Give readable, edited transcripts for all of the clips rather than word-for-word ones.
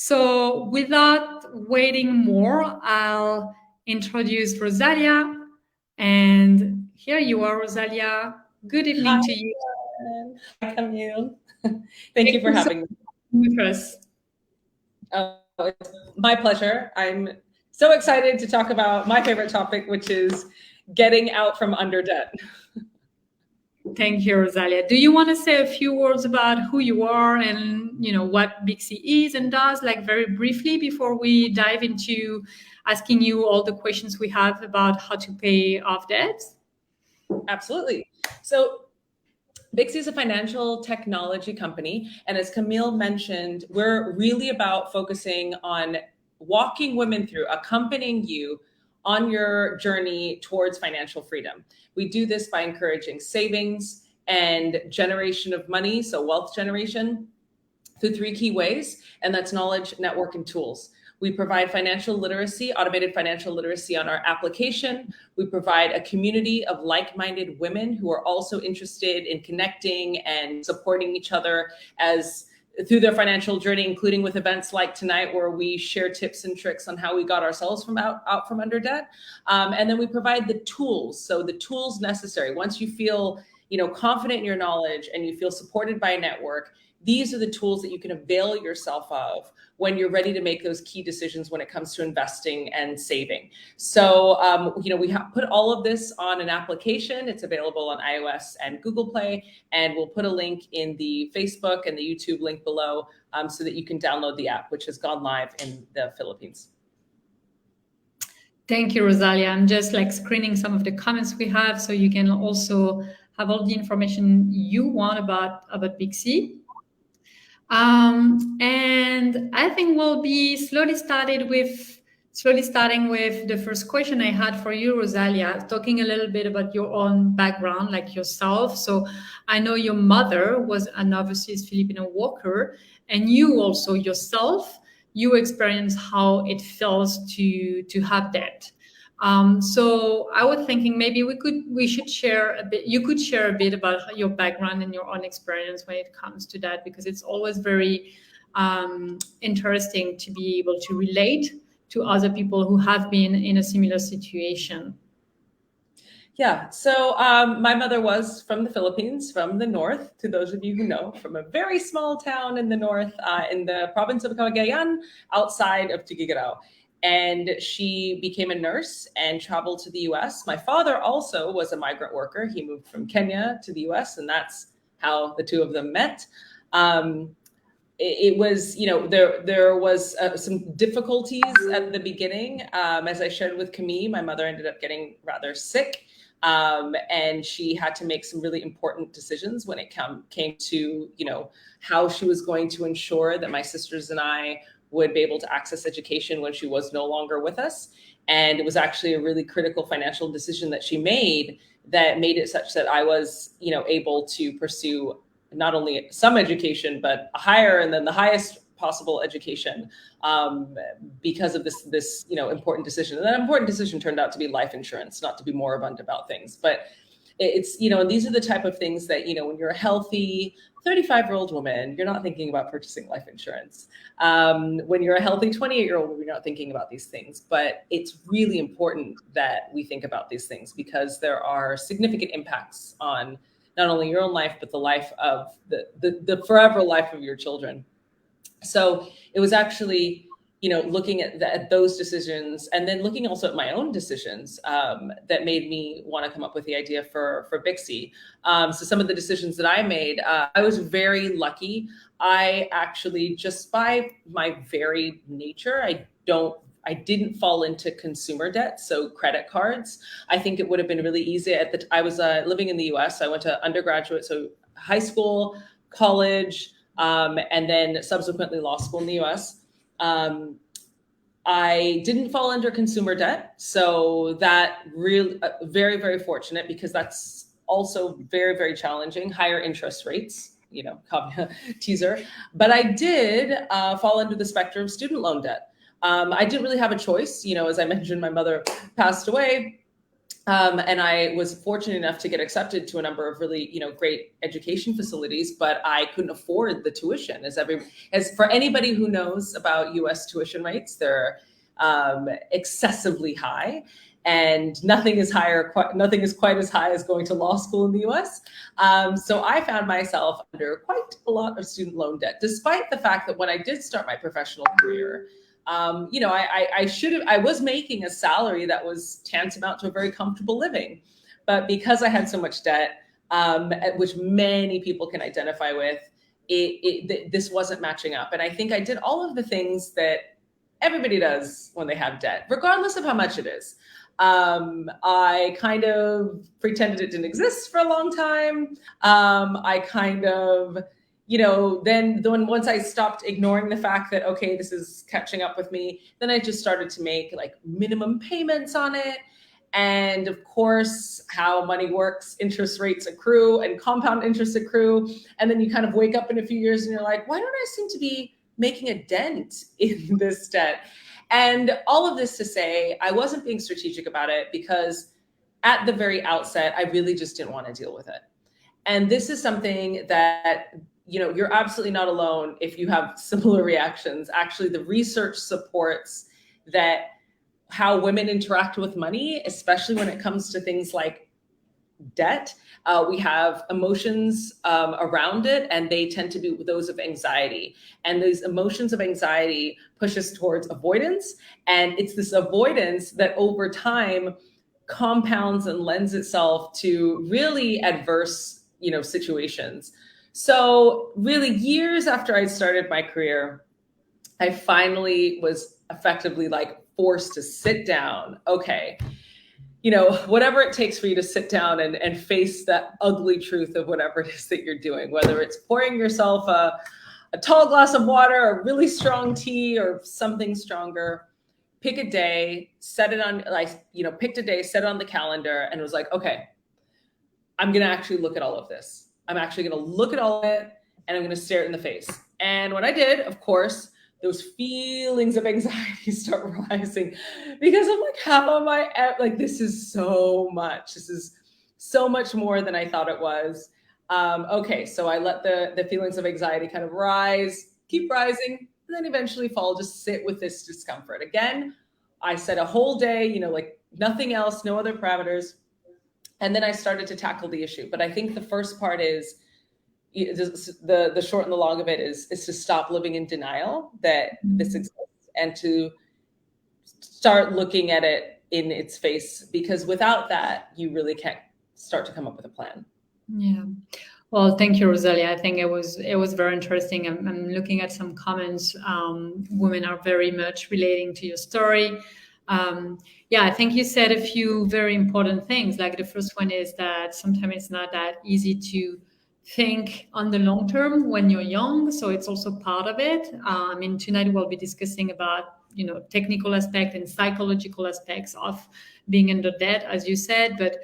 So without waiting more, I'll introduce Rosalia. And here you are, Rosalia. Good evening to you. Hi, Camille. Thank you for having me with us. It's my pleasure. I'm so excited to talk about my favorite topic, which is getting out from under debt. Thank you, Rosalia. Do you want to say a few words about who you are and what Bixie is and does, like very briefly, before we dive into asking you all the questions we have about how to pay off debts? Absolutely. So Bixie is a financial technology company. And as Camille mentioned, we're really about focusing on walking women through, accompanying you on your journey towards financial freedom. We do this by encouraging savings and generation of money, so wealth generation, through three key ways, and that's knowledge, network, and tools. We provide financial literacy, automated financial literacy on our application. We provide a community of like-minded women who are also interested in connecting and supporting each other through their financial journey, including with events like tonight, where we share tips and tricks on how we got ourselves out from under debt. And then we provide the tools. So the tools necessary. Once you feel confident in your knowledge and you feel supported by a network, these are the tools that you can avail yourself of when you're ready to make those key decisions when it comes to investing and saving. So, we have put all of this on an application. It's available on iOS and Google Play, and we'll put a link in the Facebook and the YouTube link below so that you can download the app, which has gone live in the Philippines. Thank you, Rosalia. I'm just screening some of the comments we have, so you can also have all the information you want about Bixie. And I think we'll be slowly starting with the first question I had for you, Rosalia, talking a little bit about your own background, like yourself. So I know your mother was an overseas Filipino worker, and you also yourself, you experienced how it feels to have debt. So I was thinking maybe we should share a bit. You could share a bit about your background and your own experience when it comes to that, because it's always very interesting to be able to relate to other people who have been in a similar situation. Yeah, so my mother was from the Philippines, from the north, to those of you who know, from a very small town in the north, in the province of Cagayan, outside of Tuguegarao. And she became a nurse and traveled to the US. My father also was a migrant worker. He moved from Kenya to the US, and that's how the two of them met. It was, there was some difficulties at the beginning. As I shared with Camille, my mother ended up getting rather sick. And she had to make some really important decisions when it came to, how she was going to ensure that my sisters and I would be able to access education when she was no longer with us. And it was actually a really critical financial decision that she made that made it such that I was, able to pursue not only some education, but a higher and then the highest possible education because of this important decision. And that important decision turned out to be life insurance, not to be moribund about things. But it's, and these are the type of things that, when you're a healthy 35-year-old woman, you're not thinking about purchasing life insurance. When you're a healthy 28-year-old woman, you're not thinking about these things. But it's really important that we think about these things because there are significant impacts on not only your own life, but the life of the forever life of your children. So it was actually, looking at those decisions and then looking also at my own decisions that made me want to come up with the idea for Bixie. So some of the decisions that I made, I was very lucky. I actually, just by my very nature, I didn't fall into consumer debt, so credit cards. I think it would have been really easy. I was living in the US. I went to undergraduate, so high school, college, and then subsequently law school in the US. I didn't fall under consumer debt. So that really very, very fortunate because that's also very, very challenging, higher interest rates, teaser. But I did fall under the spectrum of student loan debt. I didn't really have a choice. As I mentioned, my mother passed away. And I was fortunate enough to get accepted to a number of really, great education facilities, but I couldn't afford the tuition. As for anybody who knows about U.S. tuition rates, they're excessively high, and nothing is quite as high as going to law school in the U.S. So I found myself under quite a lot of student loan debt, despite the fact that when I did start my professional career, I was making a salary that was tantamount to a very comfortable living, but because I had so much debt, which many people can identify with, this wasn't matching up. And I think I did all of the things that everybody does when they have debt, regardless of how much it is. I kind of pretended it didn't exist for a long time. I kind of, then once I stopped ignoring the fact that, okay, this is catching up with me, then I just started to make like minimum payments on it. And of course, how money works, interest rates accrue and compound interest accrue. And then you kind of wake up in a few years and you're like, why don't I seem to be making a dent in this debt? And all of this to say, I wasn't being strategic about it because at the very outset, I really just didn't want to deal with it. And this is something that, you're absolutely not alone if you have similar reactions. Actually, the research supports that how women interact with money, especially when it comes to things like debt, we have emotions around it, and they tend to be those of anxiety. And these emotions of anxiety push us towards avoidance. And it's this avoidance that over time compounds and lends itself to really adverse, situations. So really, years after I started my career, I finally was effectively forced to sit down. Okay, whatever it takes for you to sit down and face that ugly truth of whatever it is that you're doing, whether it's pouring yourself a tall glass of water, a really strong tea, or something stronger. Pick a day, set it on, picked a day, set it on the calendar, and it was like, okay, I'm going to actually look at all of this. I'm actually going to look at all of it, and I'm going to stare it in the face. And when I did, of course, those feelings of anxiety start rising because I'm like, how am I this is so much. This is so much more than I thought it was. Okay, so I let the feelings of anxiety kind of rise, keep rising, and then eventually fall, just sit with this discomfort. Again, I set a whole day, nothing else, no other parameters. And then I started to tackle the issue. But I think the first part is, the short and the long of it is to stop living in denial that this exists, and to start looking at it in its face, because without that, you really can't start to come up with a plan. Yeah. Well, thank you, Rosalia. I think it was very interesting. I'm looking at some comments. Women are very much relating to your story. I think you said a few very important things. Like the first one is that sometimes it's not that easy to think on the long term when you're young. So it's also part of it. Tonight we'll be discussing about, technical aspect and psychological aspects of being under debt, as you said. But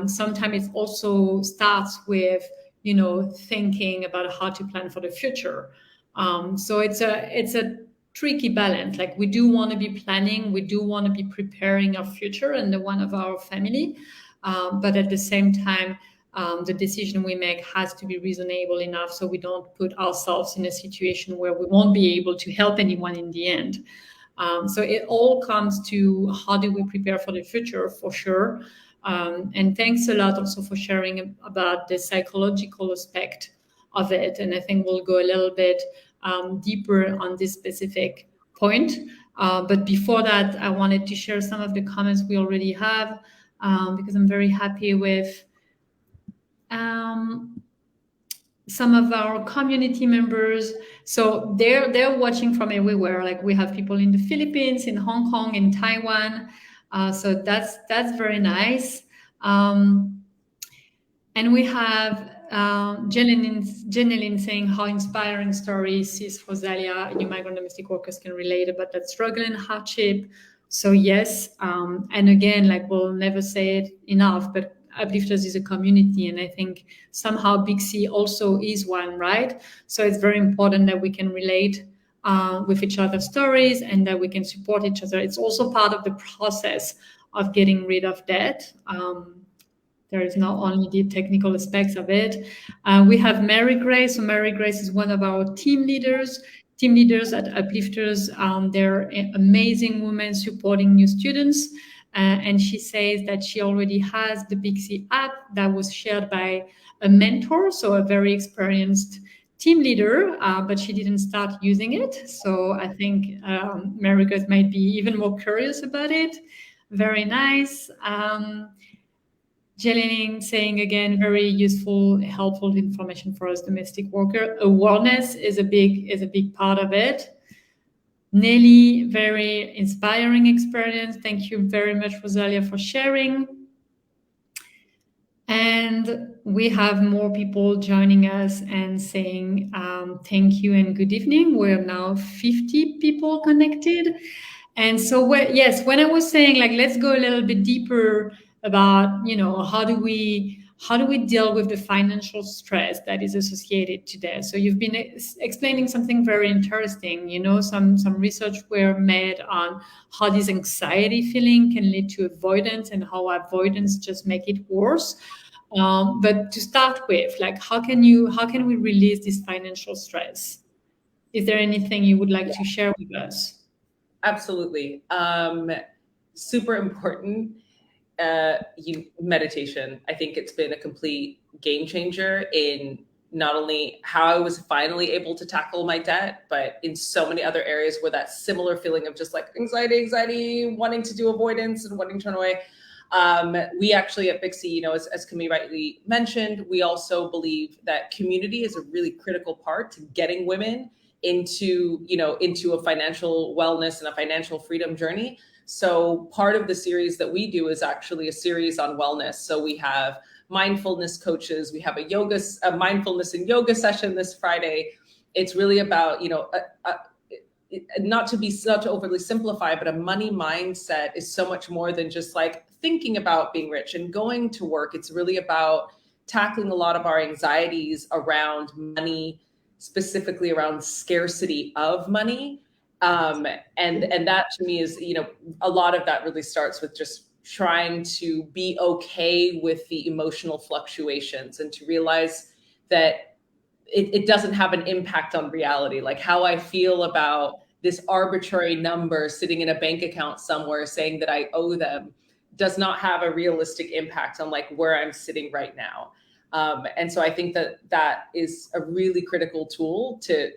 sometimes it also starts with, thinking about how to plan for the future. So it's a tricky balance. Like, we do want to be planning, we do want to be preparing our future and the one of our family, but at the same time, the decision we make has to be reasonable enough so we don't put ourselves in a situation where we won't be able to help anyone in the end. So it all comes to how do we prepare for the future, for sure. And thanks a lot also for sharing about the psychological aspect of it. And I think we'll go a little bit deeper on this specific point. But before that, I wanted to share some of the comments we already have, because I'm very happy with some of our community members. So they're watching from everywhere. Like, we have people in the Philippines, in Hong Kong, in Taiwan. So that's very nice. And we have Jeneline saying how inspiring stories sis Rosalia, new migrant domestic workers can relate about that struggle and hardship. So yes, and again, we'll never say it enough, but Uplifters is a community, and I think somehow Bixie also is one, right? So it's very important that we can relate with each other's stories, and that we can support each other. It's also part of the process of getting rid of debt. There is not only the technical aspects of it. We have Mary Grace. So Mary Grace is one of our team leaders at Uplifters. They're amazing women supporting new students. And she says that she already has the Bixie app that was shared by a mentor, so a very experienced team leader, but she didn't start using it. So I think Mary Grace might be even more curious about it. Very nice. Jelining saying again, very useful, helpful information for us domestic worker. Awareness is a big part of it. Nelly, very inspiring experience. Thank you very much, Rosalia, for sharing. And we have more people joining us and saying thank you and good evening. We're now 50 people connected. And so, yes, when I was saying like, let's go a little bit deeper about, how do we deal with the financial stress that is associated to that? So you've been explaining something very interesting. Some research were made on how this anxiety feeling can lead to avoidance and how avoidance just make it worse. But to start with, like, how can we release this financial stress? Is there anything you would like to share with us? Absolutely. Super important. Meditation. I think it's been a complete game changer in not only how I was finally able to tackle my debt, but in so many other areas where that similar feeling of just like anxiety, wanting to do avoidance and wanting to turn away. We actually at Bixie, as Camille rightly mentioned, we also believe that community is a really critical part to getting women into a financial wellness and a financial freedom journey. So part of the series that we do is actually a series on wellness. So we have mindfulness coaches. We have a mindfulness and yoga session this Friday. It's really about, not to overly simplify, but a money mindset is so much more than just like thinking about being rich and going to work. It's really about tackling a lot of our anxieties around money, specifically around scarcity of money. And that to me is, a lot of that really starts with just trying to be okay with the emotional fluctuations and to realize that it doesn't have an impact on reality. Like how I feel about this arbitrary number sitting in a bank account somewhere saying that I owe them does not have a realistic impact on like where I'm sitting right now. And so I think that is a really critical tool to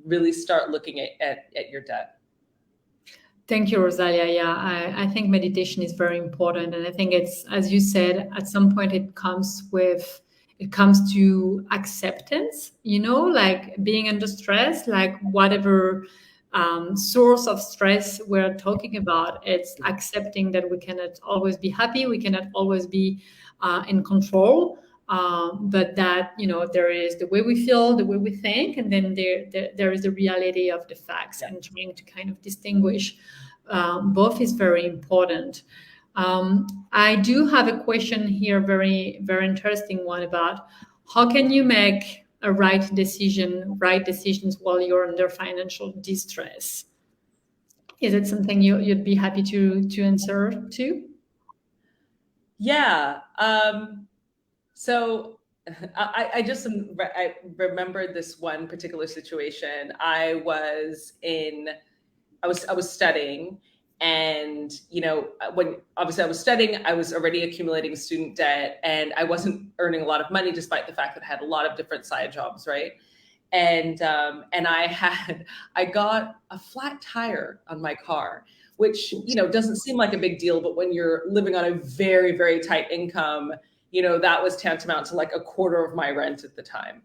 really start looking at your debt. Thank you, Rosalia. Yeah, I think meditation is very important. And I think it's, as you said, at some point it comes to acceptance, like being under stress, like whatever source of stress we're talking about, it's accepting that we cannot always be happy, we cannot always be in control. But that, there is the way we feel, the way we think, and then there is the reality of the facts, and trying to kind of distinguish both is very important. I do have a question here, very, very interesting one, about how can you make a right decisions while you're under financial distress? Is it something you'd be happy to answer to? Yeah. So I remembered this one particular situation. I was studying, and when obviously I was studying, I was already accumulating student debt, and I wasn't earning a lot of money despite the fact that I had a lot of different side jobs, right? And I got a flat tire on my car, which doesn't seem like a big deal, but when you're living on a very, very tight income, that was tantamount to like a quarter of my rent at the time.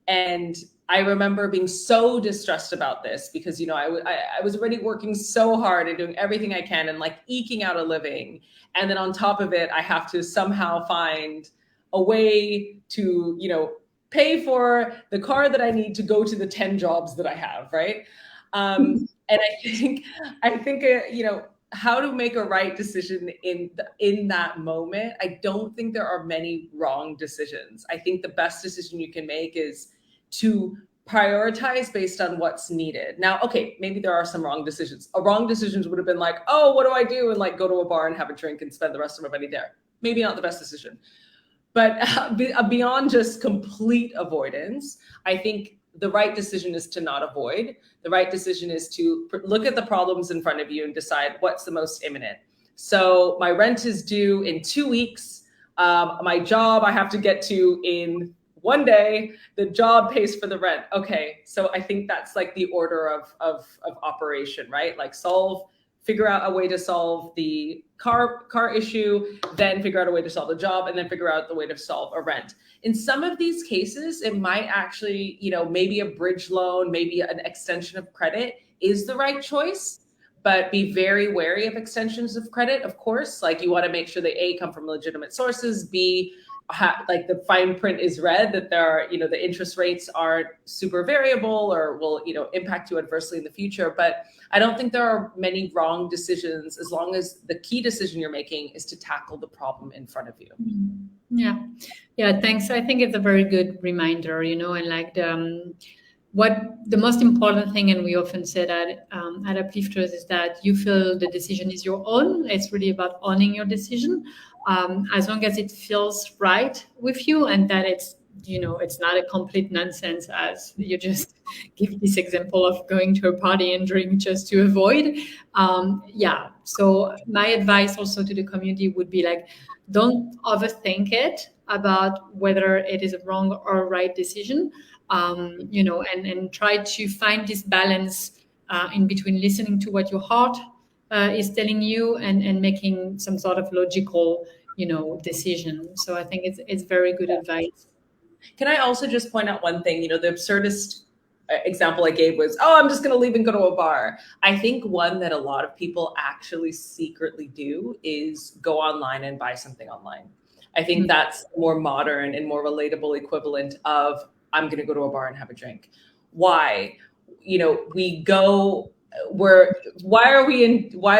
And I remember being so distressed about this because, I was already working so hard and doing everything I can and like eking out a living. And then on top of it, I have to somehow find a way to, pay for the car that I need to go to the 10 jobs that I have. Right. And I think, how to make a right decision in that moment. I don't think there are many wrong decisions. I think the best decision you can make is to prioritize based on what's needed. Now, okay, maybe there are some wrong decisions. Wrong decisions would have been like, oh, what do I do? And like go to a bar and have a drink and spend the rest of my money there. Maybe not the best decision. But beyond just complete avoidance, I think the right decision is to not avoid. The right decision is to look at the problems in front of you and decide what's the most imminent. So my rent is due in 2 weeks. My job I have to get to in 1 day. The job pays for the rent. Okay, so I think that's like the order of operation, right? Like figure out a way to solve the car issue, then figure out a way to solve the job, and then figure out the way to solve a rent. In some of these cases, it might actually, maybe a bridge loan, maybe an extension of credit is the right choice, but be very wary of extensions of credit, of course. Like you want to make sure they A, come from legitimate sources, B, like the fine print is read, that there are, the interest rates aren't super variable or will, impact you adversely in the future. But I don't think there are many wrong decisions as long as the key decision you're making is to tackle the problem in front of you. Yeah, thanks. I think it's a very good reminder, and like what the most important thing, and we often say that at Uplifters, is that you feel the decision is your own. It's really about owning your decision, as long as it feels right with you, and that it's not a complete nonsense, as you just give this example of going to a party and drink just to avoid. So my advice also to the community would be like, don't overthink it about whether it is a wrong or right decision. And try to find this balance in between listening to what your heart is telling you and making some sort of logical, decision. So I think it's very good advice. Can I also just point out one thing? The absurdist example I gave was, oh, I'm just going to leave and go to a bar. I think one that a lot of people actually secretly do is go online and buy something online. I think that's more modern and more relatable equivalent of I'm going to go to a bar and have a drink. Why? Why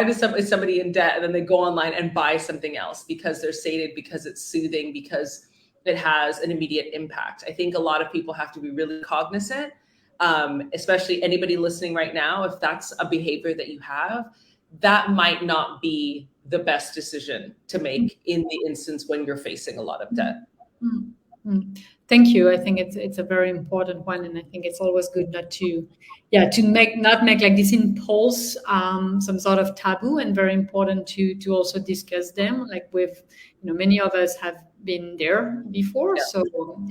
is somebody in debt and then they go online and buy something else because they're sated, because it's soothing, because it has an immediate impact. I think a lot of people have to be really cognizant, especially anybody listening right now, if that's a behavior that you have, that might not be the best decision to make in the instance when you're facing a lot of debt. Thank you. I think it's a very important one, and I think it's always good not to make like this impulse some sort of taboo, and very important to also discuss them. Like with many of us have been there before, so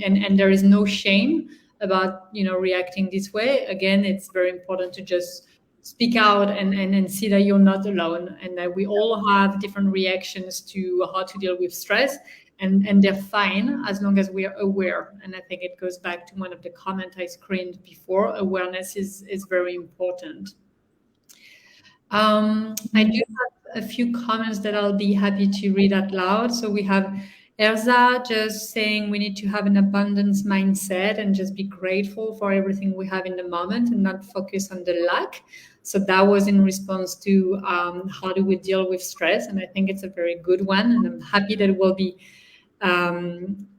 and there is no shame about reacting this way. Again, it's very important to just speak out and see that you're not alone, and that we all have different reactions to how to deal with stress. And they're fine as long as we are aware. And I think it goes back to one of the comments I screened before. Awareness is very important. I do have a few comments that I'll be happy to read out loud. So we have Erza just saying we need to have an abundance mindset and just be grateful for everything we have in the moment and not focus on the lack. So that was in response to how do we deal with stress. And I think it's a very good one. And I'm happy that we'll be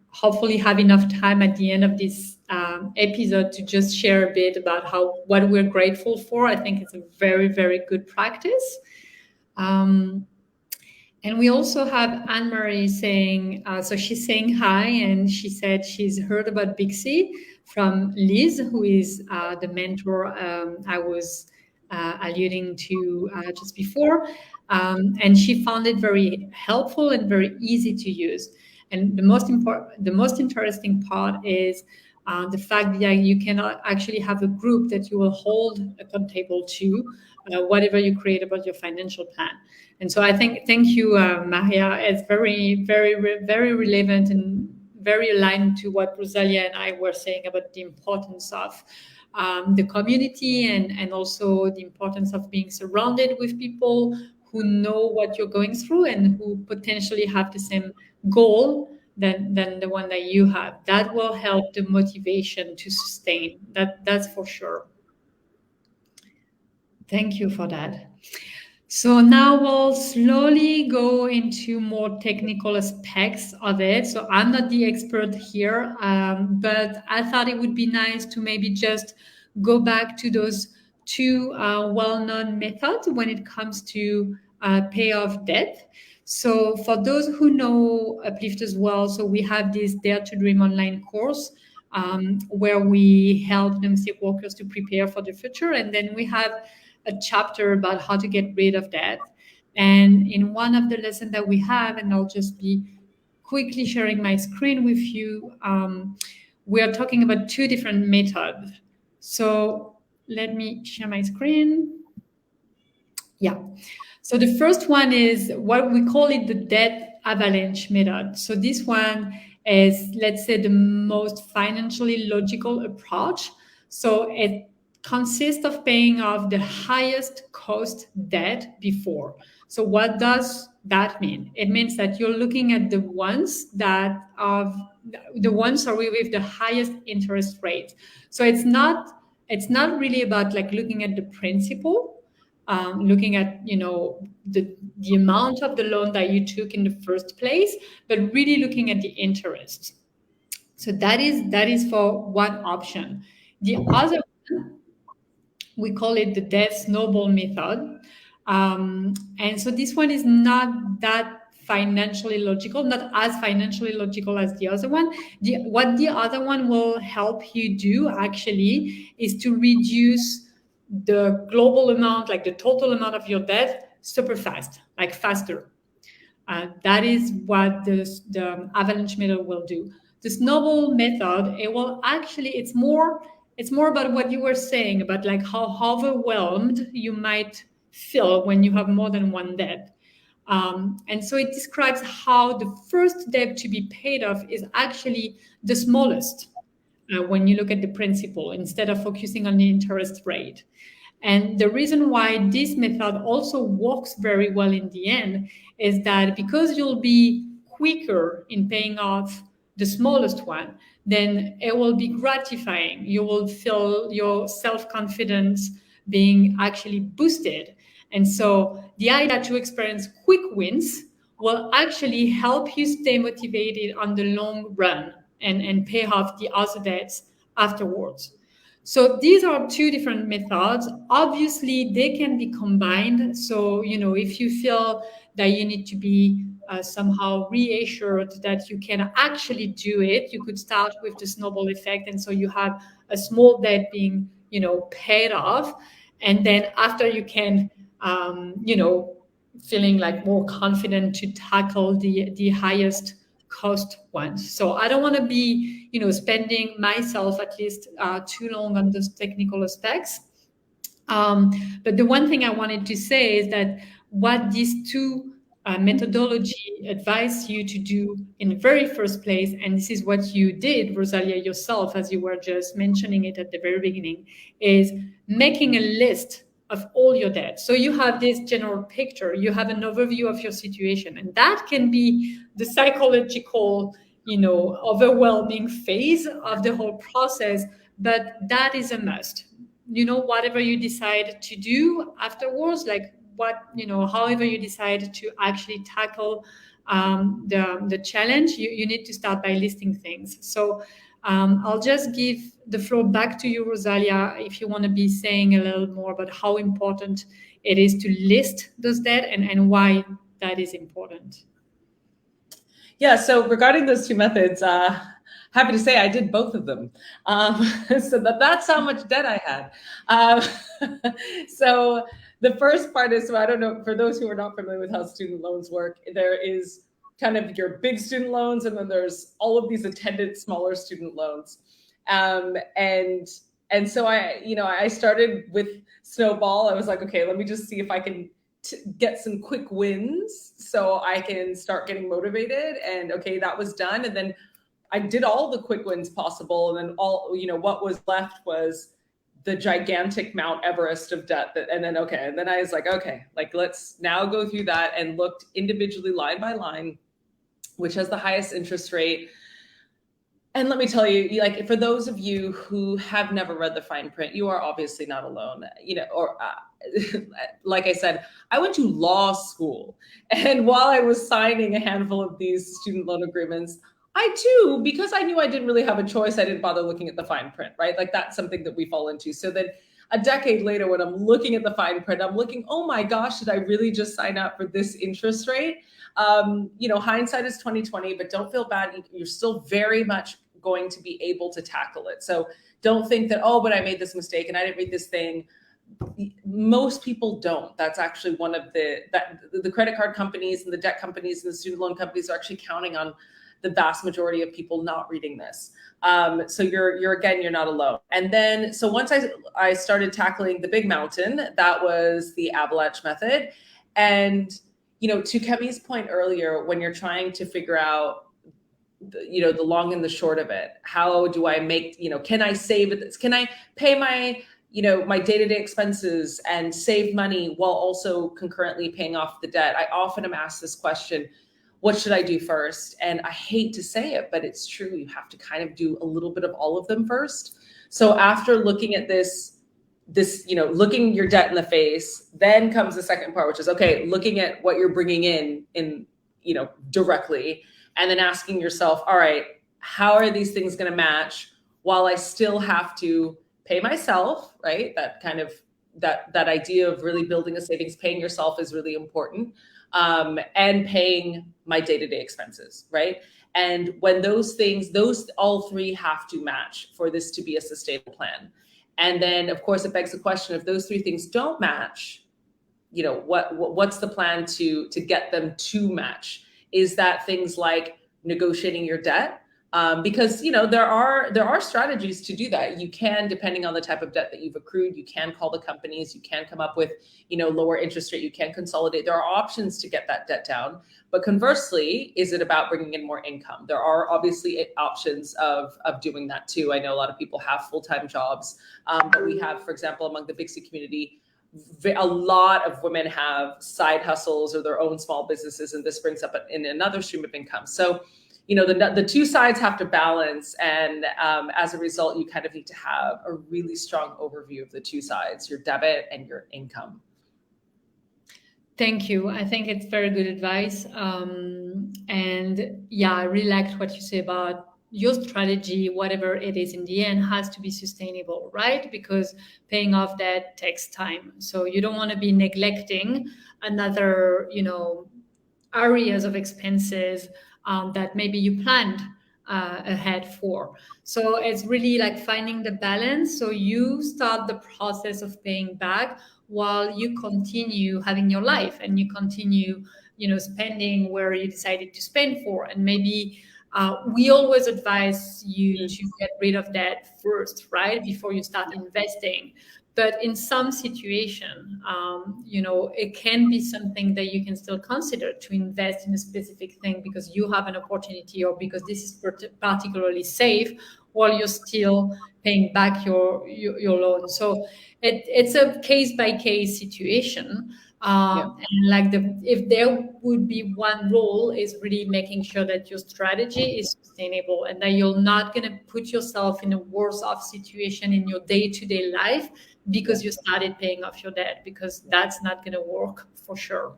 hopefully have enough time at the end of this episode to just share a bit about what we're grateful for. I think it's a very, very good practice. And we also have Anne-Marie saying, so she's saying hi, and she said she's heard about Bixie from Liz, who is the mentor I was alluding to just before. And she found it very helpful and very easy to use. And the most interesting part is the fact that you cannot actually have a group that you will hold accountable to whatever you create about your financial plan. And so I think, thank you, Maria. It's very, very, very relevant and very aligned to what Rosalia and I were saying about the importance of the community and also the importance of being surrounded with people who know what you're going through and who potentially have the same goal than the one that you have. That will help the motivation to sustain. That's for sure. Thank you for that. So now we'll slowly go into more technical aspects of it. So I'm not the expert here, but I thought it would be nice to maybe just go back to those two well-known methods when it comes to pay off debt. So for those who know Uplifters well, so we have this Dare to Dream online course where we help domestic workers to prepare for the future, and then we have a chapter about how to get rid of that. And in one of the lessons that we have, and I'll just be quickly sharing my screen with you, we are talking about two different methods. So let me share my screen. Yeah. So the first one is what we call it the debt avalanche method. So this one is, let's say, the most financially logical approach. So it consists of paying off the highest cost debt before. So what does that mean? It means that you're looking at the ones that are with the highest interest rate. So it's not really about like looking at the principal, looking at the amount of the loan that you took in the first place, but really looking at the interest. So that is for one option. The other one, we call it the debt snowball method. And so this one is not that financially logical, not as financially logical as the other one. What the other one will help you do actually is to reduce the global amount, like the total amount of your debt, super fast, like faster. That is what the avalanche method will do. The snowball method, it will actually, it's more about what you were saying about like how overwhelmed you might feel when you have more than one debt. And so it describes how the first debt to be paid off is actually the smallest when you look at the principal instead of focusing on the interest rate. And the reason why this method also works very well in the end is that because you'll be quicker in paying off the smallest one, then it will be gratifying. You will feel your self-confidence being actually boosted. And so the idea to experience quick wins will actually help you stay motivated on the long run and pay off the other debts afterwards. So these are two different methods. Obviously, they can be combined. So, if you feel that you need to be somehow reassured that you can actually do it, you could start with the snowball effect. And so you have a small debt being, paid off. And then after you can, feeling like more confident to tackle the highest cost ones. So I don't want to be, spending myself at least too long on those technical aspects. But the one thing I wanted to say is that what these two methodology advise you to do in the very first place, and this is what you did, Rosalia, yourself, as you were just mentioning it at the very beginning, is making a list of all your debt. So you have this general picture, you have an overview of your situation, and that can be the psychological, overwhelming phase of the whole process, but that is a must. Whatever you decide to do afterwards, like however you decide to actually tackle the challenge, you need to start by listing things. So I'll just give the floor back to you, Rosalia, if you want to be saying a little more about how important it is to list those debt and why that is important. Yeah, so regarding those two methods, happy to say I did both of them. So that's how much debt I had. So the first part is, so I don't know, for those who are not familiar with how student loans work, there is kind of your big student loans, and then there's all of these attendant smaller student loans. And so I started with Snowball. I was like, okay, let me just see if I can get some quick wins so I can start getting motivated. And okay, that was done. And then I did all the quick wins possible. And then what was left was the gigantic Mount Everest of debt. And then I was like, okay, like let's now go through that and looked individually line by line, which has the highest interest rate. And let me tell you, like, for those of you who have never read the fine print, you are obviously not alone, like I said, I went to law school. And while I was signing a handful of these student loan agreements, I too, because I knew I didn't really have a choice, I didn't bother looking at the fine print, right? Like that's something that we fall into. So then a decade later, when I'm looking at the fine print, I'm looking, oh my gosh, did I really just sign up for this interest rate? Hindsight is 2020, but don't feel bad. You're still very much going to be able to tackle it. So don't think that, oh, but I made this mistake and I didn't read this thing. Most people don't. That's actually one of the credit card companies and the debt companies and the student loan companies are actually counting on the vast majority of people not reading this. So you're not alone. And then, so once I started tackling the big mountain, that was the Avalanche Method. And, to Camille's point earlier, when you're trying to figure out, the long and the short of it, how do I make, can I save it? Can I pay my, my day-to-day expenses and save money while also concurrently paying off the debt? I often am asked this question, what should I do first? And I hate to say it, but it's true. You have to kind of do a little bit of all of them first. So after looking at this, looking your debt in the face, then comes the second part, which is, okay, looking at what you're bringing in, directly, and then asking yourself, all right, how are these things going to match while I still have to pay myself, right? That kind of, that idea of really building a savings, paying yourself is really important. And paying my day-to-day expenses, right? And when those all three have to match for this to be a sustainable plan. And then, of course, it begs the question, if those three things don't match, what's the plan to get them to match? Is that things like negotiating your debt? Because there are strategies to do that. You can, depending on the type of debt that you've accrued, you can call the companies, you can come up with lower interest rate, you can consolidate. There are options to get that debt down. But conversely, is it about bringing in more income? There are obviously options of doing that too. I know a lot of people have full-time jobs, but we have, for example, among the Bixie community, a lot of women have side hustles or their own small businesses, and this brings up in another stream of income. So the two sides have to balance. And as a result, you kind of need to have a really strong overview of the two sides, your debit and your income. Thank you. I think it's very good advice. And yeah, I really liked what you say about your strategy, whatever it is in the end, has to be sustainable, right? Because paying off debt takes time. So you don't want to be neglecting another, areas of expenses that maybe you planned ahead for. So it's really like finding the balance. So you start the process of paying back while you continue having your life and you continue, spending where you decided to spend for. And maybe we always advise you to get rid of debt first, right? Before you start investing. But in some situation, it can be something that you can still consider to invest in a specific thing because you have an opportunity or because this is particularly safe while you're still paying back your loan. So it's a case-by-case situation. And if there would be one rule is really making sure that your strategy is sustainable and that you're not going to put yourself in a worse off situation in your day-to-day life because you started paying off your debt, because that's not going to work for sure.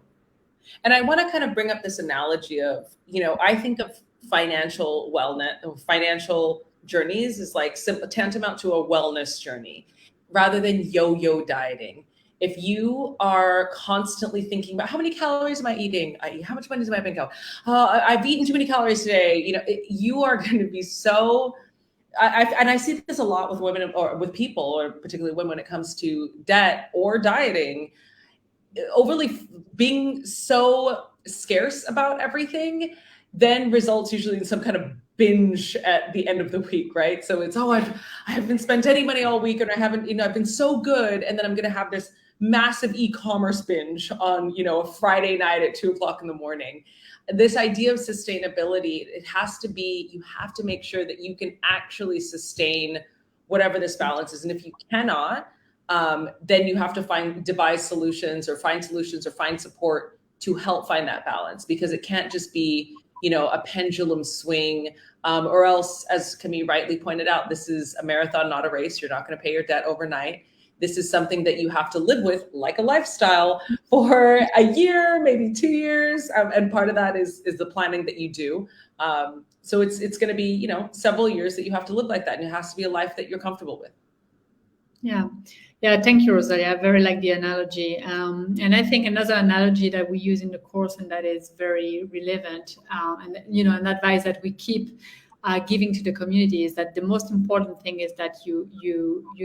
And I want to kind of bring up this analogy of, I think of financial wellness, financial journeys is like tantamount to a wellness journey rather than yo-yo dieting. If you are constantly thinking about how many calories am I eating? How much money is in my bank account? I've eaten too many calories today. You are going to be so, and I see this a lot with women or with people, or particularly women when it comes to debt or dieting, overly being so scarce about everything then results usually in some kind of binge at the end of the week, right? So it's, I haven't spent any money all week and I haven't, I've been so good. And then I'm going to have this massive e-commerce binge on, a Friday night at 2:00 in the morning. This idea of sustainability, it has to be, you have to make sure that you can actually sustain whatever this balance is. And if you cannot, then you have to devise solutions or find support to help find that balance, because it can't just be, a pendulum swing, or else, as Camille rightly pointed out, this is a marathon, not a race. You're not going to pay your debt overnight. This is something that you have to live with like a lifestyle for a year, maybe 2 years. And part of that is the planning that you do. So it's going to be, several years that you have to live like that. And it has to be a life that you're comfortable with. Yeah. Yeah, thank you, Rosalia. I very like the analogy. And I think another analogy that we use in the course and that is very relevant, and an advice that we keep giving to the community is that the most important thing is that you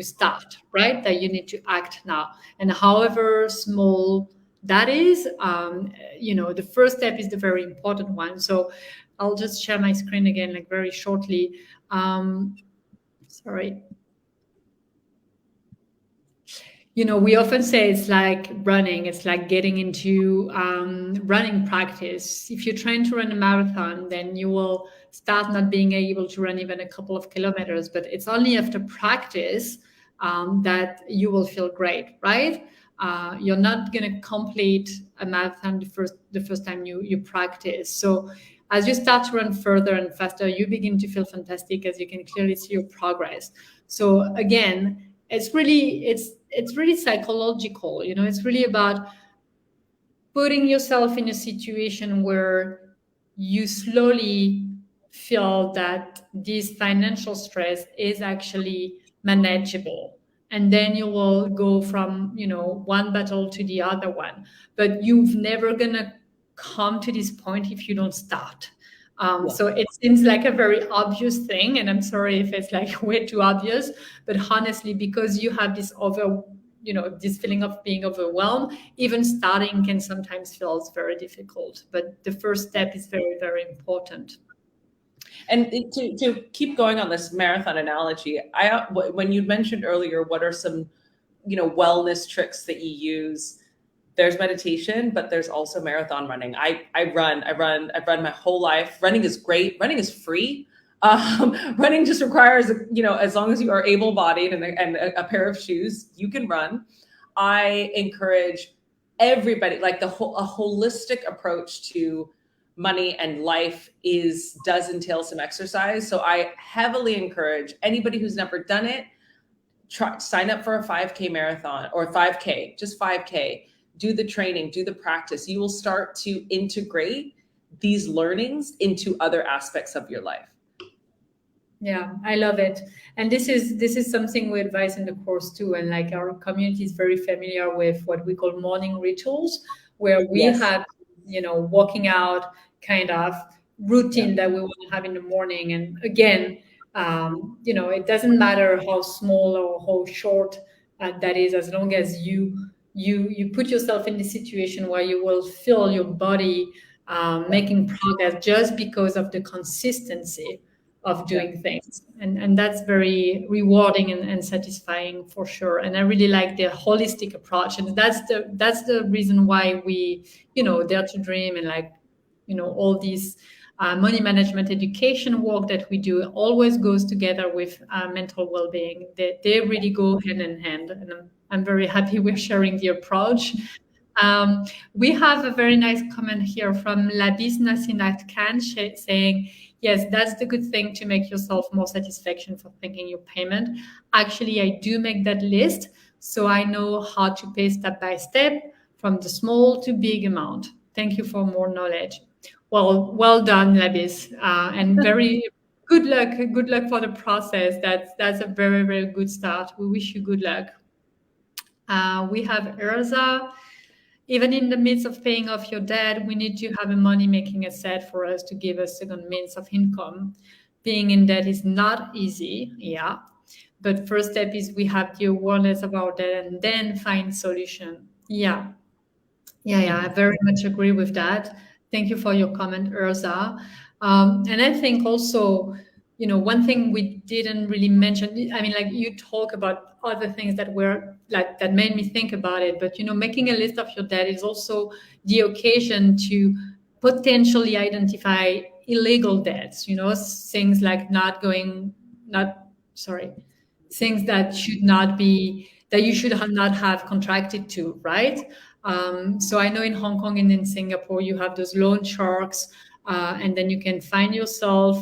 start, right? That you need to act now. And however small that is, the first step is the very important one. So I'll just share my screen again, like very shortly. Sorry. We often say it's like running. It's like getting into running practice. If you're trying to run a marathon, then you will start not being able to run even a couple of kilometers. But it's only after practice that you will feel great, right? You're not going to complete a marathon the first time you practice. So as you start to run further and faster, you begin to feel fantastic as you can clearly see your progress. So again, it's really psychological, it's really about putting yourself in a situation where you slowly feel that this financial stress is actually manageable. And then you will go from, one battle to the other one. But you've never gonna come to this point if you don't start. So it seems like a very obvious thing, and I'm sorry if it's like way too obvious, but honestly, because you have this this feeling of being overwhelmed, even starting can sometimes feel very difficult. But the first step is very, very important. And to keep going on this marathon analogy, when you mentioned earlier, what are some, wellness tricks that you use? There's meditation, but there's also marathon running. I run my whole life. Running is great. Running is free. Running just requires, as long as you are able-bodied and a pair of shoes, you can run. I encourage everybody, like a holistic approach to money and life does entail some exercise. So I heavily encourage anybody who's never done it, sign up for a 5K marathon or 5K, just 5K. Do the training, do the practice. You will start to integrate these learnings into other aspects of your life. Yeah, I love it. And this is something we advise in the course too. And like our community is very familiar with what we call morning rituals, where we have, walking out kind of routine that we want to have in the morning. And again, it doesn't matter how small or how short that is, as long as you put yourself in the situation where you will feel your body making progress just because of the consistency of doing things. And that's very rewarding and satisfying for sure. And I really like the holistic approach. And that's the reason why we, Dare to Dream and all these money management education work that we do always goes together with mental well-being. They really go hand in hand. And I'm very happy we're sharing the approach. We have a very nice comment here from Labis Nasinat Khan saying, yes, that's the good thing to make yourself more satisfaction for thinking your payment. Actually, I do make that list, so I know how to pay step by step from the small to big amount. Thank you for more knowledge. Well done, Labis, and very good luck. Good luck for the process. That's a very, very good start. We wish you good luck. We have Erza. Even in the midst of paying off your debt, we need to have a money-making asset for us to give us second means of income. Being in debt is not easy, yeah. But first step is we have the awareness of our debt and then find solution. Yeah. I very much agree with that. Thank you for your comment, Urza. And I think also, one thing we didn't really mention, I mean, like you talk about other things that were like, that made me think about it, but, making a list of your debt is also the occasion to potentially identify illegal debts, things like things that should not be, that you should not have contracted to, right? So I know in Hong Kong and in Singapore, you have those loan sharks, and then you can find yourself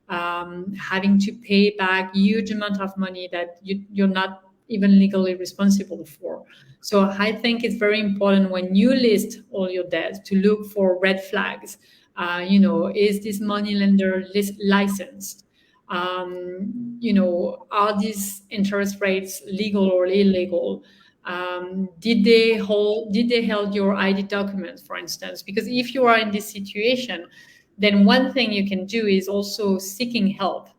having to pay back huge amount of money that you're not even legally responsible for. So I think it's very important when you list all your debts to look for red flags. Is this moneylender licensed? Are these interest rates legal or illegal? Did they hold your ID documents, for instance? Because if you are in this situation, then one thing you can do is also seeking help.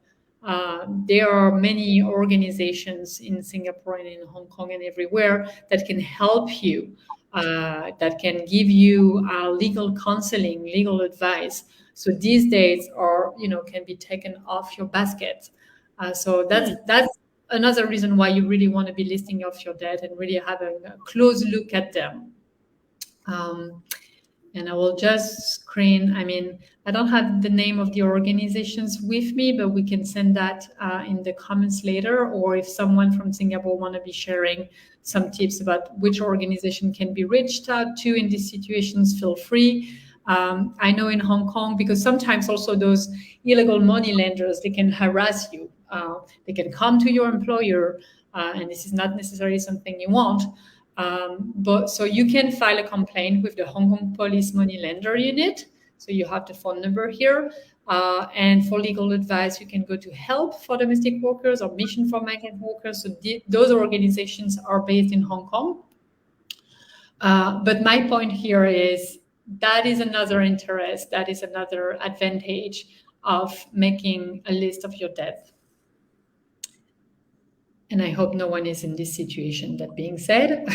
There are many organizations in Singapore and in Hong Kong and everywhere that can help you, that can give you legal counseling, legal advice. So these days can be taken off your basket. So that's another reason why you really want to be listing off your debt and really having a close look at them. And I will just screen, I don't have the name of the organizations with me, but we can send that in the comments later. Or if someone from Singapore want to be sharing some tips about which organization can be reached out to in these situations, feel free. I know in Hong Kong, because sometimes also those illegal money lenders, they can harass you. They can come to your employer, and this is not necessarily something you want. But so you can file a complaint with the Hong Kong Police Money Lender Unit. So you have the phone number here. And for legal advice, you can go to Help for Domestic Workers or Mission for Migrant Workers. So those organizations are based in Hong Kong. But my point here is that is another interest, that is another advantage of making a list of your debt. And I hope no one is in this situation, that being said.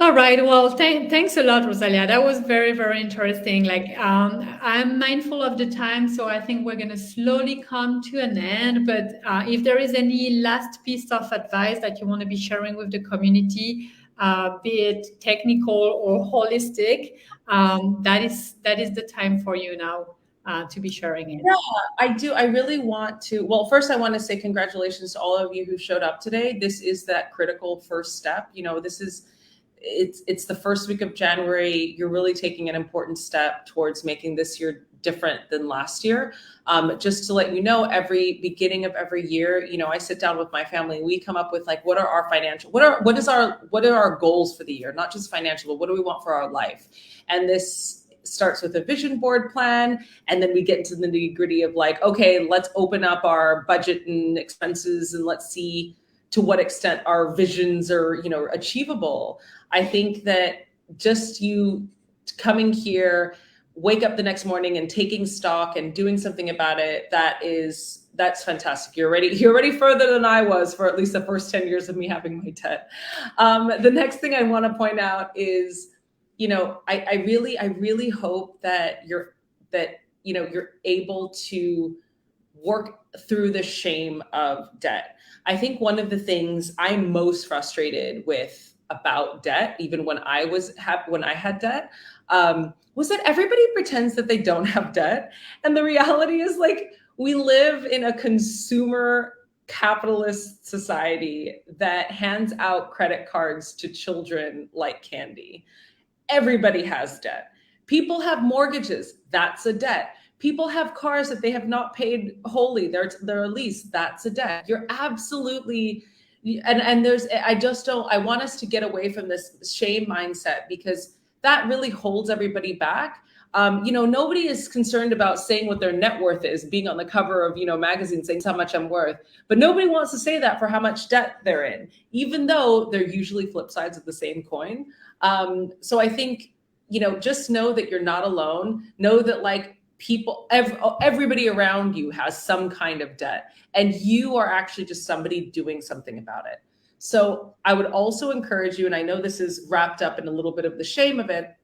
All right. Well, thanks a lot, Rosalia. That was very, very interesting. I'm mindful of the time, so I think we're going to slowly come to an end. But if there is any last piece of advice that you want to be sharing with the community, be it technical or holistic, that is the time for you now. To be sharing it. Yeah, I do. I really want to. Well, first, I want to say congratulations to all of you who showed up today. This is that critical first step. It's the first week of January. You're really taking an important step towards making this year different than last year. Just to let you know, every beginning of every year, I sit down with my family and we come up with what are our financial, what are our goals for the year? Not just financial, but what do we want for our life? And this starts with a vision board plan, and then we get into the nitty-gritty of okay, let's open up our budget and expenses and let's see to what extent our visions are achievable. I think that just you coming here, wake up the next morning and taking stock and doing something about it, that's fantastic. You're already further than I was for at least the first 10 years of me having my debt. The next thing I want to point out is I really hope that you're able to work through the shame of debt. I think one of the things I'm most frustrated with about debt, even when I had debt, was that everybody pretends that they don't have debt. And the reality is we live in a consumer capitalist society that hands out credit cards to children like candy. Everybody has debt. People have mortgages. That's a debt. People have cars that they have not paid wholly. They're a lease. That's a debt. You're absolutely, and I want us to get away from this shame mindset, because that really holds everybody back. Nobody is concerned about saying what their net worth is, being on the cover of, magazines saying how much I'm worth, but nobody wants to say that for how much debt they're in, even though they're usually flip sides of the same coin. So I think, just know that you're not alone. Know that everybody around you has some kind of debt, and you are actually just somebody doing something about it. So I would also encourage you, and I know this is wrapped up in a little bit of the shame of it,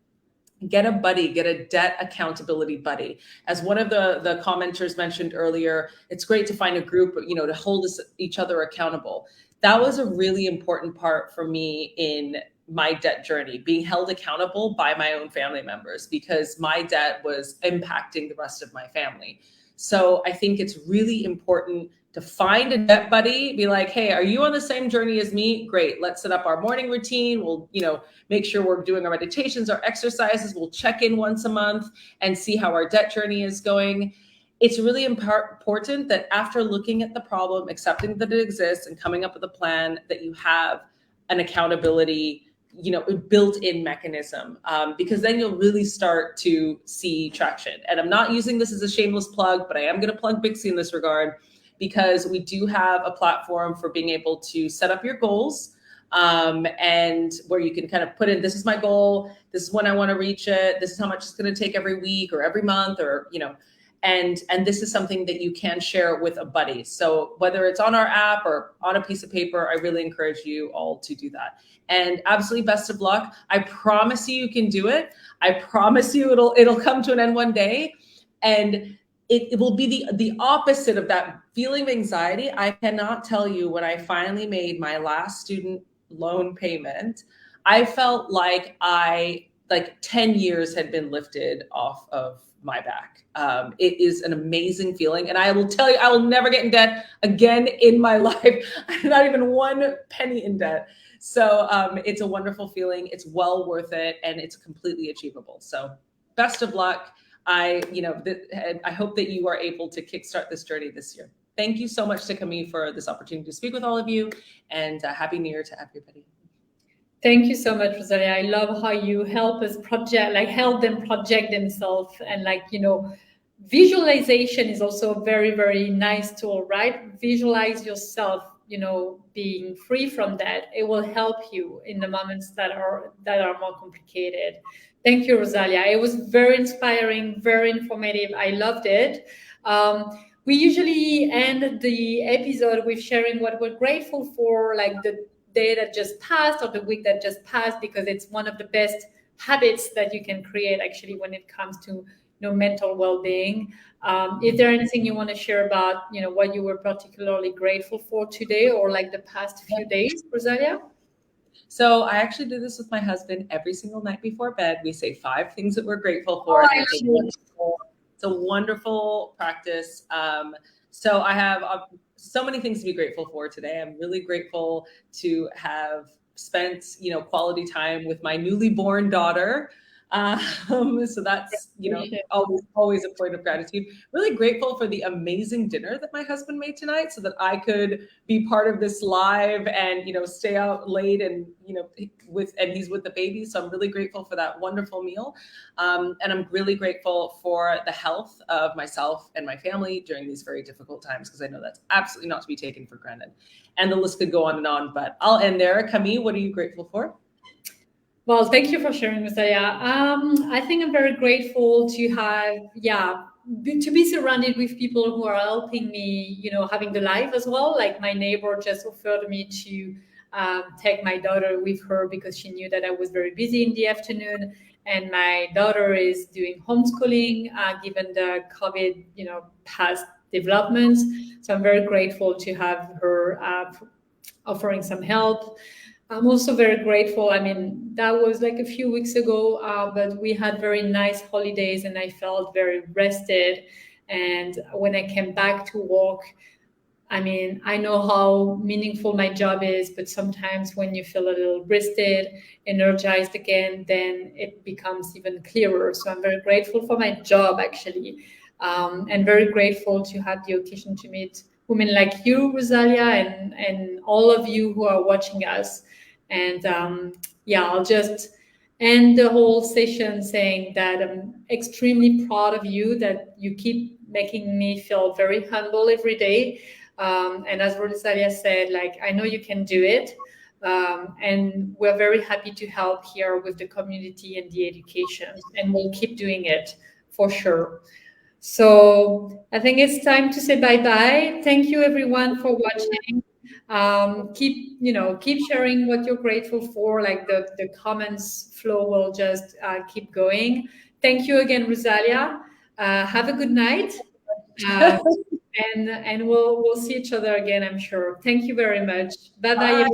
get a buddy, get a debt accountability buddy. As one of the commenters mentioned earlier, it's great to find a group, to hold each other accountable. That was a really important part for me in my debt journey, being held accountable by my own family members, because my debt was impacting the rest of my family. So I think it's really important to find a debt buddy, be like, hey, are you on the same journey as me? Great. Let's set up our morning routine. We'll, make sure we're doing our meditations, our exercises. We'll check in once a month and see how our debt journey is going. it's really important that after looking at the problem, accepting that it exists and coming up with a plan, that you have an accountability, built-in mechanism, because then you'll really start to see traction. And I'm not using this as a shameless plug, but I am going to plug Bixie in this regard, because we do have a platform for being able to set up your goals, and where you can kind of put in, this is my goal, this is when I want to reach it, this is how much it's going to take every week or every month, or and this is something that you can share with a buddy. So whether it's on our app or on a piece of paper, I really encourage you all to do that. And absolutely best of luck. I promise you can do it. I promise you it'll come to an end one day. And it will be the opposite of that feeling of anxiety. I cannot tell you, when I finally made my last student loan payment, I felt like 10 years had been lifted off of my back. It is an amazing feeling. And I will tell you, I will never get in debt again in my life. I'm not even one penny in debt. So it's a wonderful feeling. It's well worth it. And it's completely achievable. So best of luck. I hope that you are able to kickstart this journey this year. Thank you so much to Camille for this opportunity to speak with all of you, and Happy New Year to everybody. Thank you so much, Rosalia. I love how you help them project themselves, and visualization is also a very, very nice tool, right? Visualize yourself, being free from that. It will help you in the moments that are more complicated. Thank you, Rosalia. It was very inspiring, very informative. I loved it. We usually end the episode with sharing what we're grateful for, like the day that just passed or the week that just passed, because it's one of the best habits that you can create actually when it comes to mental well-being. Is there anything you want to share about what you were particularly grateful for today, or like the past few days, Rosalia? So I actually do this with my husband every single night before bed. We say 5 things that we're grateful for. It's a wonderful practice. So I have so many things to be grateful for today. I'm really grateful to have spent, quality time with my newly born daughter. So that's, always a point of gratitude. Really grateful for the amazing dinner that my husband made tonight, so that I could be part of this live and, stay out late and, and he's with the baby. So I'm really grateful for that wonderful meal. And I'm really grateful for the health of myself and my family during these very difficult times, because I know that's absolutely not to be taken for granted. And the list could go on and on, but I'll end there. Camille, what are you grateful for? Well, thank you for sharing, Rosalia. I think I'm very grateful to have, to be surrounded with people who are helping me, having the life as well. Like my neighbor just offered me to take my daughter with her because she knew that I was very busy in the afternoon. And my daughter is doing homeschooling, given the COVID, past developments. So I'm very grateful to have her offering some help. I'm also very grateful. I mean, that was like a few weeks ago, but we had very nice holidays and I felt very rested. And when I came back to work, I mean, I know how meaningful my job is, but sometimes when you feel a little rested, energized again, then it becomes even clearer. So I'm very grateful for my job, actually, and very grateful to have the occasion to meet women like you, Rosalia, and all of you who are watching us. And I'll just end the whole session saying that I'm extremely proud of you, that you keep making me feel very humble every day. And as Rosalia said, I know you can do it. And we're very happy to help here with the community and the education, and we'll keep doing it for sure. So I think it's time to say bye-bye. Thank you everyone for watching. Keep sharing what you're grateful for. The comments flow will just keep going. Thank you again, Rosalia. Have a good night. And we'll see each other again, I'm sure. Thank you very much. Bye-bye.